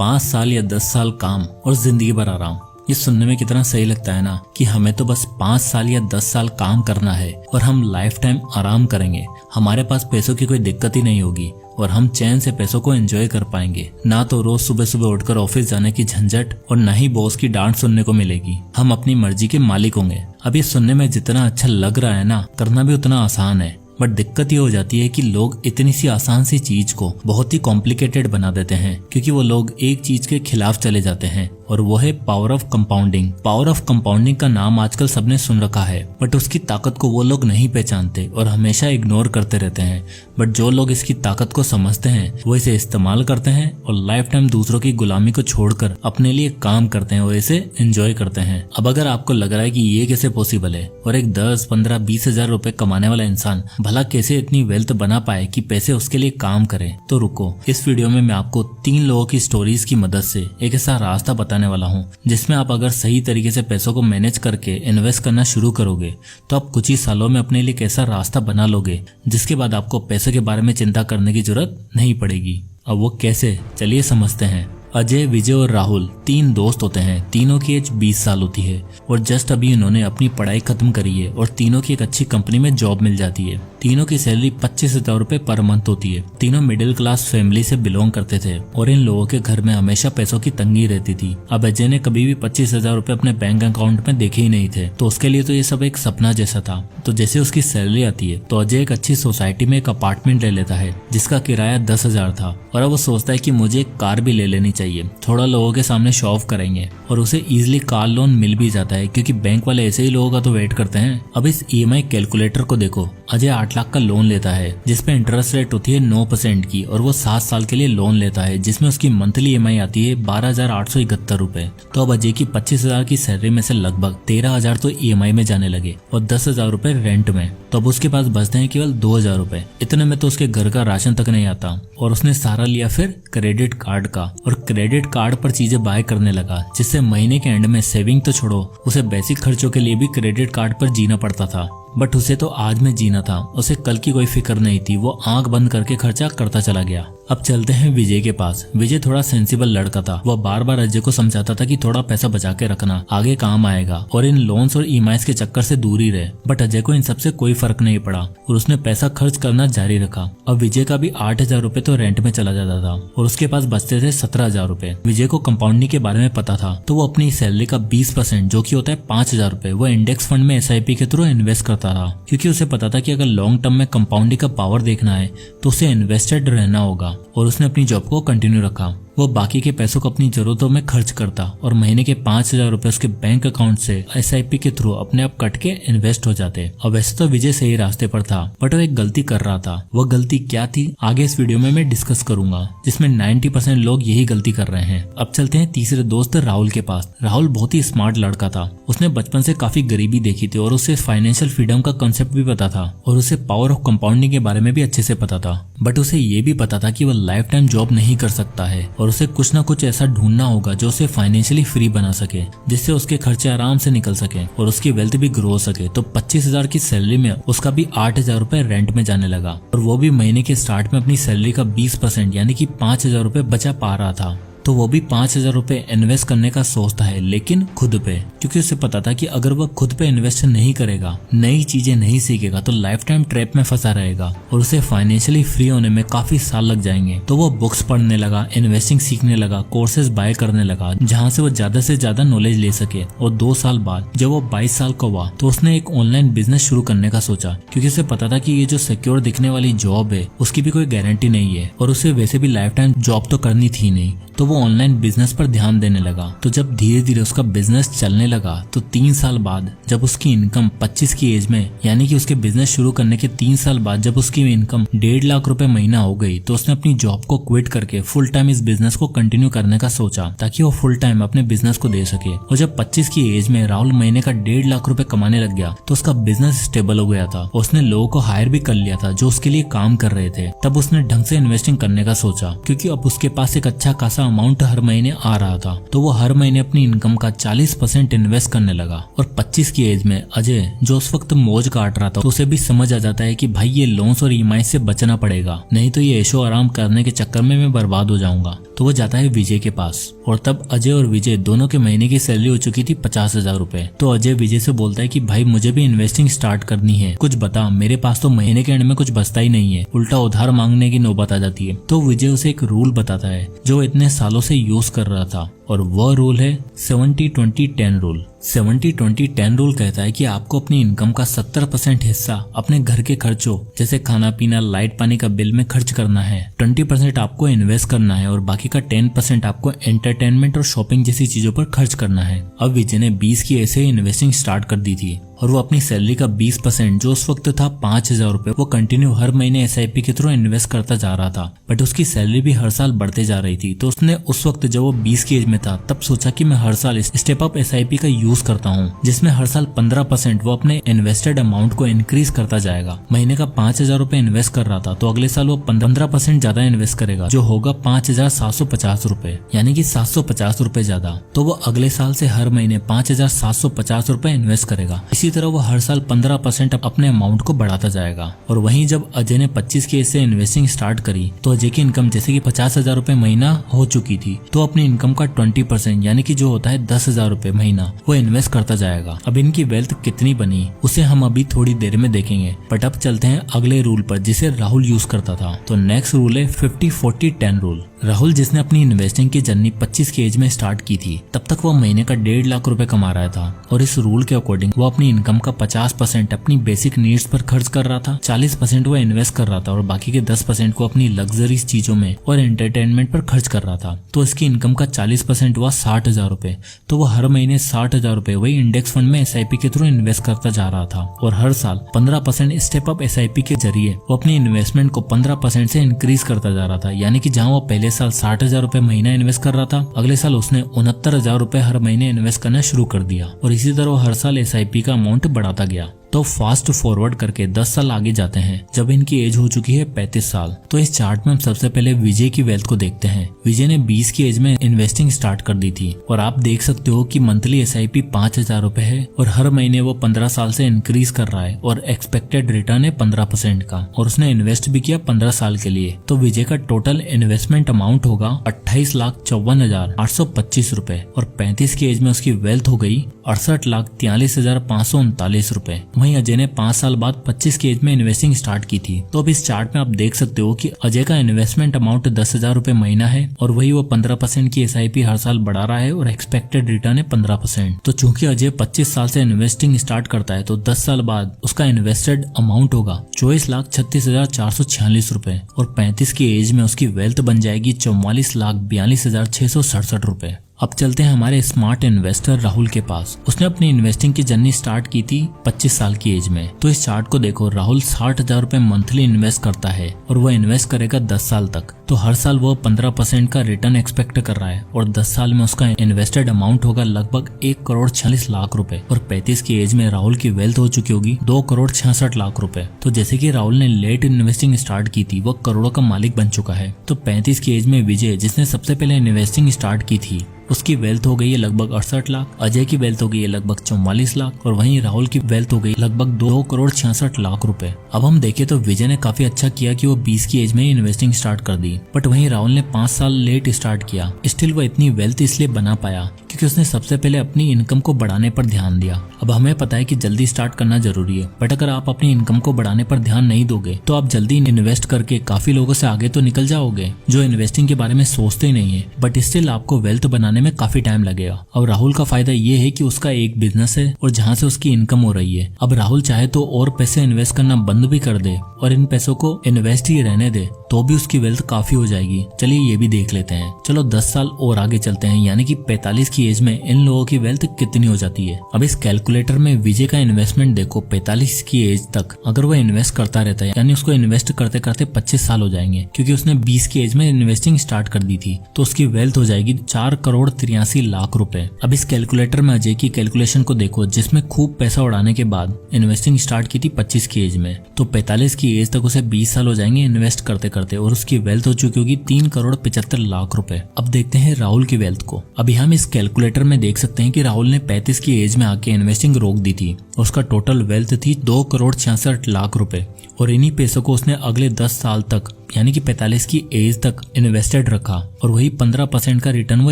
5 साल या 10 साल काम और जिंदगी भर आराम। ये सुनने में कितना सही लगता है ना कि हमें तो बस 5 साल या 10 साल काम करना है और हम लाइफ टाइम आराम करेंगे। हमारे पास पैसों की कोई दिक्कत ही नहीं होगी और हम चैन से पैसों को एंजॉय कर पाएंगे। ना तो रोज सुबह सुबह उठकर ऑफिस जाने की झंझट और ना ही बॉस की डांट सुनने को मिलेगी। हम अपनी मर्जी के मालिक होंगे। अब ये सुनने में जितना अच्छा लग रहा है ना, करना भी उतना आसान है। बट दिक्कत ये हो जाती है कि लोग इतनी सी आसान सी चीज को बहुत ही कॉम्प्लिकेटेड बना देते हैं, क्योंकि वो लोग एक चीज के खिलाफ चले जाते हैं और वो है power of compounding. Power of compounding का नाम आजकल सबने सुन रखा है, बट उसकी ताकत को वो लोग नहीं पहचानते और हमेशा इग्नोर करते रहते हैं। बट जो लोग इसकी ताकत को समझते हैं वो इसे इस्तेमाल करते हैं और लाइफ टाइम दूसरों की गुलामी को छोड़कर अपने लिए काम करते हैं और इसे एंजॉय करते हैं। अब अगर आपको लग रहा है कि ये कैसे पॉसिबल है और एक 10, 15, 20 हजार रुपए कमाने वाला इंसान भला कैसे इतनी वेल्थ बना पाए कि पैसे उसके लिए काम करें, तो रुको, इस वीडियो में मैं आपको 3 लोगों की स्टोरीज की मदद से एक ऐसा रास्ता बताने वाला हूँ जिसमें आप अगर सही तरीके से पैसों को मैनेज करके इन्वेस्ट करना शुरू करोगे तो आप कुछ ही सालों में अपने लिए एक ऐसा रास्ता बना लोगे जिसके बाद आपको पैसे के बारे में चिंता करने की जरूरत नहीं पड़ेगी। अब वो कैसे, चलिए समझते हैं। अजय, विजय और राहुल 3 दोस्त होते हैं। तीनों की एज 20 साल होती है और जस्ट अभी उन्होंने अपनी पढ़ाई खत्म करी है और तीनों की एक अच्छी कंपनी में जॉब मिल जाती है। तीनों की सैलरी 25,000 रुपए पर मंथ होती है। तीनों मिडिल क्लास फैमिली से बिलोंग करते थे और इन लोगों के घर में हमेशा पैसों की तंगी रहती थी। अब अजय ने कभी भी 25,000 रुपए अपने बैंक अकाउंट में देखे ही नहीं थे, तो उसके लिए तो ये सब एक सपना जैसा था। तो जैसे उसकी सैलरी आती है तो अजय एक अच्छी सोसाइटी में एक अपार्टमेंट ले लेता है जिसका किराया 10,000 था और अब वो सोचता है कि मुझे एक कार भी ले लेनी चाहिए, थोड़ा लोगों के सामने शो ऑफ करेंगे। और उसे इजीली कार लोन मिल भी जाता है क्योंकि बैंक वाले ऐसे ही लोगों का तो वेट करते हैं। अब इस EMI कैलकुलेटर को देखो, अजय 8 लाख का लोन लेता है जिसपे इंटरेस्ट रेट होती है 9% की और वो 7 साल के लिए लोन लेता है जिसमें उसकी मंथली EMI आती है 12,871 रुपए। तो अब अजय की 25,000 की सैलरी में से लगभग 13,000 तो EMI में जाने लगे और 10,000 रुपए रेंट में। तो अब उसके पास बचते हैं केवल 2,000 रुपए। इतने में तो उसके घर का राशन तक नहीं आता और उसने सहारा लिया फिर क्रेडिट कार्ड का और क्रेडिट कार्ड पर चीजें बाय करने लगा, जिससे महीने के एंड में सेविंग तो छोड़ो, उसे बेसिक खर्चों के लिए भी क्रेडिट कार्ड पर जीना पड़ता था। बट उसे तो आज में जीना था, उसे कल की कोई फिक्र नहीं थी। वो आंख बंद करके खर्चा करता चला गया। अब चलते हैं विजय के पास। विजय थोड़ा सेंसिबल लड़का था। वह बार बार अजय को समझाता था कि थोड़ा पैसा बचा के रखना, आगे काम आएगा और इन लोन्स और EMIs के चक्कर से दूर ही रहे। बट अजय को इन सबसे कोई फर्क नहीं पड़ा और उसने पैसा खर्च करना जारी रखा। अब विजय का भी 8,000 रुपए तो रेंट में चला जाता था और उसके पास बचते थे 17,000 रुपए। विजय को कंपाउंडिंग के बारे में पता था तो वो अपनी सैलरी का 20% जो कि होता है 5,000 रुपए, वो इंडेक्स फंड में SIP के थ्रू इन्वेस्ट करता था, क्योंकि उसे पता था कि अगर लॉन्ग टर्म में कंपाउंडिंग का पावर देखना है तो उसे इन्वेस्टेड रहना होगा। और उसने अपनी जॉब को कंटिन्यू रखा। वो बाकी के पैसों को अपनी जरूरतों में खर्च करता और महीने के 5,000 रुपए उसके बैंक अकाउंट से SIP के थ्रू अपने आप कट के इन्वेस्ट हो जाते। और वैसे तो विजय सही रास्ते पर था, बट वो एक गलती कर रहा था। वो गलती क्या थी आगे इस वीडियो में मैं डिस्कस करूंगा, जिसमें 90% लोग यही गलती कर रहे हैं। अब चलते हैं तीसरे दोस्त राहुल के पास। राहुल बहुत ही स्मार्ट लड़का था। उसने बचपन से काफी गरीबी देखी थी और उसे फाइनेंशियल फ्रीडम का कंसेप्ट भी पता था और उसे पावर ऑफ कंपाउंडिंग के बारे में भी अच्छे से पता था। बट उसे ये भी पता था कि वो लाइफ टाइम जॉब नहीं कर सकता है और उसे कुछ ना कुछ ऐसा ढूंढना होगा जो उसे फाइनेंशियली फ्री बना सके, जिससे उसके खर्चे आराम से निकल सके और उसकी वेल्थ भी ग्रो हो सके। तो 25,000 की सैलरी में उसका भी 8,000 रुपए रेंट में जाने लगा और वो भी महीने के स्टार्ट में अपनी सैलरी का 20% यानी कि 5,000 रुपए बचा पा रहा था। तो वो भी 5,000 रुपए इन्वेस्ट करने का सोचता है, लेकिन खुद पे, क्योंकि उसे पता था कि अगर वह खुद पे इन्वेस्ट नहीं करेगा, नई चीजें नहीं सीखेगा तो लाइफ टाइम ट्रैप में फंसा रहेगा और उसे फाइनेंशियली फ्री होने में काफी साल लग जाएंगे। तो वो बुक्स पढ़ने लगा, इन्वेस्टिंग सीखने लगा, कोर्सेज बाय करने लगा जहाँ से वो ज्यादा से ज्यादा नॉलेज ले सके। और 2 साल बाद जब वो 22 साल का हुआ तो उसने एक ऑनलाइन बिजनेस शुरू करने का सोचा, क्योंकि उसे पता था कि ये जो सिक्योर दिखने वाली जॉब है उसकी भी कोई गारंटी नहीं है और उसे वैसे भी लाइफ टाइम जॉब तो करनी थी नहीं। तो वो ऑनलाइन बिजनेस पर ध्यान देने लगा। तो जब धीरे धीरे उसका बिजनेस चलने लगा तो 3 साल बाद जब उसकी इनकम 25 की एज में, यानी कि उसके बिजनेस शुरू करने के 3 साल बाद जब उसकी इनकम 1.5 लाख रुपए महीना हो गई तो उसने अपनी जॉब को क्विट करके फुल टाइम इस बिजनेस को कंटिन्यू करने का सोचा, ताकि वो फुल टाइम अपने बिजनेस को दे सके। और जब 25 की एज में राहुल महीने का 1.5 लाख रुपए कमाने लग गया तो उसका बिजनेस स्टेबल हो गया था। उसने लोगों को हायर भी कर लिया था जो उसके लिए काम कर रहे थे। तब उसने ढंग से इन्वेस्टिंग करने का सोचा, क्योंकि अब उसके पास एक अच्छा खासा अमाउंट हर महीने आ रहा था, तो वो हर महीने अपनी इनकम का 40% इन्वेस्ट करने लगा। और 25 की एज में अजय, जो उस वक्त मौज काट रहा था, तो उसे भी समझ आ जाता है कि भाई ये लोन्स और ईएमआई से बचना पड़ेगा, नहीं तो ये ऐशो आराम करने के चक्कर में मैं बर्बाद हो जाऊंगा। तो वो जाता है विजय के पास, और तब अजय और विजय दोनों के महीने की सैलरी हो चुकी थी 50,000 रुपए। तो अजय विजय से बोलता है कि भाई मुझे भी इन्वेस्टिंग स्टार्ट करनी है, कुछ बता, मेरे पास तो महीने के एंड में कुछ बचता ही नहीं है, उल्टा उधार मांगने की नौबत आ जाती है। तो विजय उसे एक रूल बताता है जो वो इतने सालों से यूज कर रहा था, और वह रूल है 70-20-10 रूल। 70-20-10 रूल कहता है कि आपको अपनी इनकम का 70% हिस्सा अपने घर के खर्चों जैसे खाना पीना, लाइट पानी का बिल में खर्च करना है, 20% आपको इन्वेस्ट करना है, और बाकी का 10% आपको एंटरटेनमेंट और शॉपिंग जैसी चीजों पर खर्च करना है। अब विजय ने 20 की ऐसे ही इन्वेस्टिंग स्टार्ट कर दी थी, और वो अपनी सैलरी का 20% जो उस वक्त था 5,000 रुपए, वो कंटिन्यू हर महीने SIP के थ्रू इन्वेस्ट करता जा रहा था। बट उसकी सैलरी भी हर साल बढ़ते जा रही थी। तो उसने उस वक्त जब वो 20 की एज में था, तब सोचा कि मैं हर साल स्टेप अप SIP का यूज करता हूँ, जिसमें हर साल 15% वो अपने इन्वेस्टेड अमाउंट को इंक्रीज करता जाएगा। महीने का 5,000 रुपए इन्वेस्ट कर रहा था, तो अगले साल वो 15% ज्यादा इन्वेस्ट करेगा, जो होगा 5,750 रुपए, यानी कि 750 रुपए ज्यादा। तो वो अगले साल से हर महीने 5,750 रुपए इन्वेस्ट करेगा। इसी तरह वो हर साल 15% अपने अमाउंट को बढ़ाता जाएगा। और वहीं जब अजय ने 25 की एज से इन्वेस्टिंग स्टार्ट करी, तो अजय की इनकम जैसे कि 50,000 रुपए महीना हो चुकी थी, तो अपनी इनकम का 20% यानी कि जो होता है 10,000 रुपए महीना, वो इन्वेस्ट करता जाएगा। अब इनकी वेल्थ कितनी बनी उसे हम अभी थोड़ी देर में देखेंगे, बट अब चलते हैं अगले रूल पर जिसे राहुल यूज करता था। तो नेक्स्ट रूल है 50-40-10 रूल। राहुल, जिसने अपनी इन्वेस्टिंग की जर्नी 25 की एज में स्टार्ट की थी, तब तक वो महीने का 1.5 लाख रुपए कमा रहा था, और इस रूल के अकॉर्डिंग वो अपनी इनकम का 50% अपनी बेसिक नीड्स पर खर्च कर रहा था, 40% वो इन्वेस्ट कर रहा था, और बाकी के 10% को अपनी लग्जरीज चीजों में और एंटरटेनमेंट पर खर्च कर रहा था। तो इसकी इनकम का 40% हुआ 60,000 रुपए। तो वो हर महीने 60,000 रुपए वही इंडेक्स फंड में SIP के थ्रू इन्वेस्ट करता जा रहा था, और हर साल 15% स्टेप अप SIP के जरिए वो अपनी इन्वेस्टमेंट को 15% से इंक्रीज करता जा रहा था। यानी कि जहाँ वो पहले साल 60,000 रुपए महीना इन्वेस्ट कर रहा था, अगले साल उसने 69,000 रुपए हर महीने इन्वेस्ट करना शुरू कर दिया, और इसी तरह वो हर साल SIP का अमाउंट बढ़ाता गया। तो फास्ट फॉरवर्ड करके 10 साल आगे जाते हैं, जब इनकी एज हो चुकी है 35 साल। तो इस चार्ट में हम सबसे पहले विजय की वेल्थ को देखते हैं। विजय ने 20 की एज में इन्वेस्टिंग स्टार्ट कर दी थी, और आप देख सकते हो कि मंथली SIP 5,000 रुपए है, और हर महीने वो 15 साल से इंक्रीज कर रहा है, और एक्सपेक्टेड रिटर्न है 15% का, और उसने इन्वेस्ट भी किया 15 साल के लिए। तो विजय का टोटल इन्वेस्टमेंट अमाउंट होगा 28,54,825 रुपए, और 35 की एज में उसकी वेल्थ हो गई 68,43,539 रुपए। वहीं अजय ने 5 साल बाद 25 की एज में इन्वेस्टिंग स्टार्ट की थी। तो अब इस चार्ट में आप देख सकते हो कि अजय का इन्वेस्टमेंट अमाउंट 10,000 रुपए महीना है, और वही वो 15% की SIP हर साल बढ़ा रहा है, और एक्सपेक्टेड रिटर्न है 15%। तो चूंकि अजय 25 साल से इन्वेस्टिंग स्टार्ट करता है, तो 10 साल बाद उसका इन्वेस्टेड अमाउंट होगा 24,36,446 रुपए, और 35 की एज में उसकी वेल्थ बन जाएगी 44,42,667 रुपए। अब चलते हैं हमारे स्मार्ट इन्वेस्टर राहुल के पास। उसने अपनी इन्वेस्टिंग की जर्नी स्टार्ट की थी 25 साल की एज में। तो इस चार्ट को देखो, राहुल 60,000 रुपए मंथली इन्वेस्ट करता है, और वो इन्वेस्ट करेगा 10 साल तक। तो हर साल वो 15% का रिटर्न एक्सपेक्ट कर रहा है, और 10 साल में उसका इन्वेस्टेड अमाउंट होगा लगभग 1,46,00,000 रुपए, और 35 की एज में राहुल की वेल्थ हो चुकी होगी 2,66,00,000 रुपए। तो जैसे कि राहुल ने लेट इन्वेस्टिंग स्टार्ट की थी, वो करोड़ों का मालिक बन चुका है। तो 35 की एज में विजय, जिसने सबसे पहले इन्वेस्टिंग स्टार्ट की थी, उसकी वेल्थ हो गई है लगभग 68 लाख, अजय की वेल्थ हो गई है लगभग 44 लाख, और वहीं राहुल की वेल्थ हो गई लगभग 2,66,00,000 रुपए। अब हम देखें तो विजय ने काफी अच्छा किया कि वो 20 की एज में ही इन्वेस्टिंग स्टार्ट कर दी, बट वहीं राहुल ने 5 साल लेट स्टार्ट किया। स्टिल वो इतनी वेल्थ इसलिए बना पाया क्योंकि उसने सबसे पहले अपनी इनकम को बढ़ाने पर ध्यान दिया। अब हमें पता है कि जल्दी स्टार्ट करना जरूरी है, बट अगर आप अपनी इनकम को बढ़ाने पर ध्यान नहीं दोगे, तो आप जल्दी इन्वेस्ट करके काफी लोगों से आगे तो निकल जाओगे जो इन्वेस्टिंग के बारे में सोचते ही नहीं है, बट स्टिल आपको वेल्थ बनाने में काफी टाइम लगेगा। अब राहुल का फायदा ये है कि उसका एक बिजनेस है, और जहाँ से उसकी इनकम हो रही है। अब राहुल चाहे तो और पैसे इन्वेस्ट करना बंद भी कर दे, और इन पैसों को इन्वेस्ट ही रहने दे, तो भी उसकी वेल्थ काफी हो जाएगी। चलिए ये भी देख लेते हैं। चलो 10 साल और आगे चलते हैं, यानी कि 45 की एज में इन लोगों की वेल्थ कितनी हो जाती है। अब इस कैलकुलेटर में विजय का इन्वेस्टमेंट देखो, 45 की एज तक अगर वो इन्वेस्ट करता रहता है, यानी उसको इन्वेस्ट करते करते 25 साल हो जाएंगे, क्योंकि उसने 20 की एज में इन्वेस्टिंग स्टार्ट कर दी थी, तो उसकी वेल्थ हो जाएगी 4,83,00,000 रुपए। अब इस कैलकुलेटर में अजय की कैलकुलेशन को देखो, जिसमें खूब पैसा उड़ाने के बाद इन्वेस्टिंग स्टार्ट की थी 25 की एज में, तो 45 की एज तक उसे 20 साल हो जाएंगे इन्वेस्ट करते करते, और उसकी वेल्थ हो हो चुकी होगी 3,75,00,000 रुपए। अब देखते हैं राहुल की वेल्थ को। अभी हम इस कैलकुलेटर में देख सकते हैं कि राहुल ने 35 की एज में आके इन्वेस्टिंग रोक दी थी। उसका टोटल वेल्थ थी 2,66,00,000 रुपए और इन्हीं पैसों को उसने अगले 10 साल तक यानी कि 45 की एज तक इन्वेस्टेड रखा और वही 15% का रिटर्न वो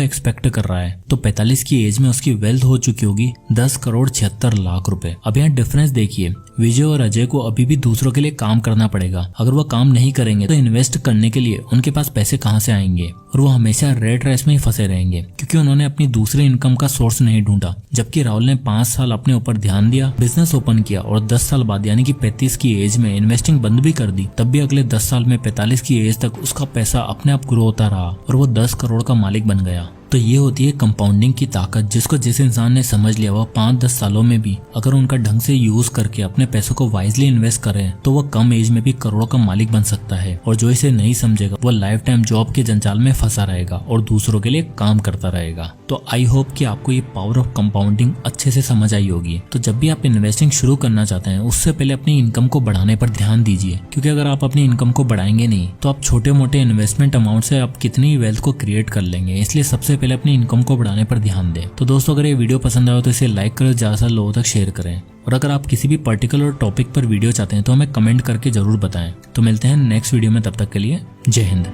एक्सपेक्ट कर रहा है। तो 45 की एज में उसकी वेल्थ हो चुकी होगी 10,76,00,000 रुपए। अब यहाँ डिफरेंस देखिए, विजय और अजय को अभी भी दूसरों के लिए काम करना पड़ेगा। अगर वो काम नहीं करेंगे तो इन्वेस्ट करने के लिए उनके पास पैसे कहाँ से आएंगे और वो हमेशा रेट रेस में ही फंसे रहेंगे क्योंकि उन्होंने अपनी दूसरी इनकम का सोर्स नहीं ढूंढा। जबकि राहुल ने 5 साल अपने ऊपर ध्यान दिया, बिजनेस ओपन किया और 10 साल बाद यानी कि 35 की एज में इन्वेस्टिंग बंद भी कर दी। तब भी अगले 10 साल में 45 की एज तक उसका पैसा अपने आप ग्रो होता रहा और वो 10 करोड़ का मालिक बन गया। तो ये होती है कंपाउंडिंग की ताकत, जिसको जिस इंसान ने समझ लिया वो 5-10 सालों में भी अगर उनका ढंग से यूज करके अपने पैसों को वाइजली इन्वेस्ट करे तो वो कम एज में भी करोड़ों का मालिक बन सकता है। और जो इसे नहीं समझेगा वो लाइफ टाइम जॉब के जंजाल में फंसा रहेगा और दूसरों के लिए काम करता रहेगा। तो आई होप कि आपको ये पावर ऑफ कंपाउंडिंग अच्छे से समझ आई होगी। तो जब भी आप इन्वेस्टिंग शुरू करना चाहते हैं उससे पहले अपनी इनकम को बढ़ाने पर ध्यान दीजिए, क्योंकि अगर आप अपनी इनकम को बढ़ाएंगे नहीं तो आप छोटे मोटे इन्वेस्टमेंट अमाउंट से आप कितनी वेल्थ को क्रिएट कर लेंगे। इसलिए सबसे पहले अपनी इनकम को बढ़ाने पर ध्यान दें। तो दोस्तों, अगर ये वीडियो पसंद आया तो इसे लाइक करें, ज्यादा से लोगों तक शेयर करें और अगर आप किसी भी पर्टिकुलर टॉपिक पर वीडियो चाहते हैं तो हमें कमेंट करके जरूर बताएं। तो मिलते हैं नेक्स्ट वीडियो में, तब तक के लिए जय हिंद।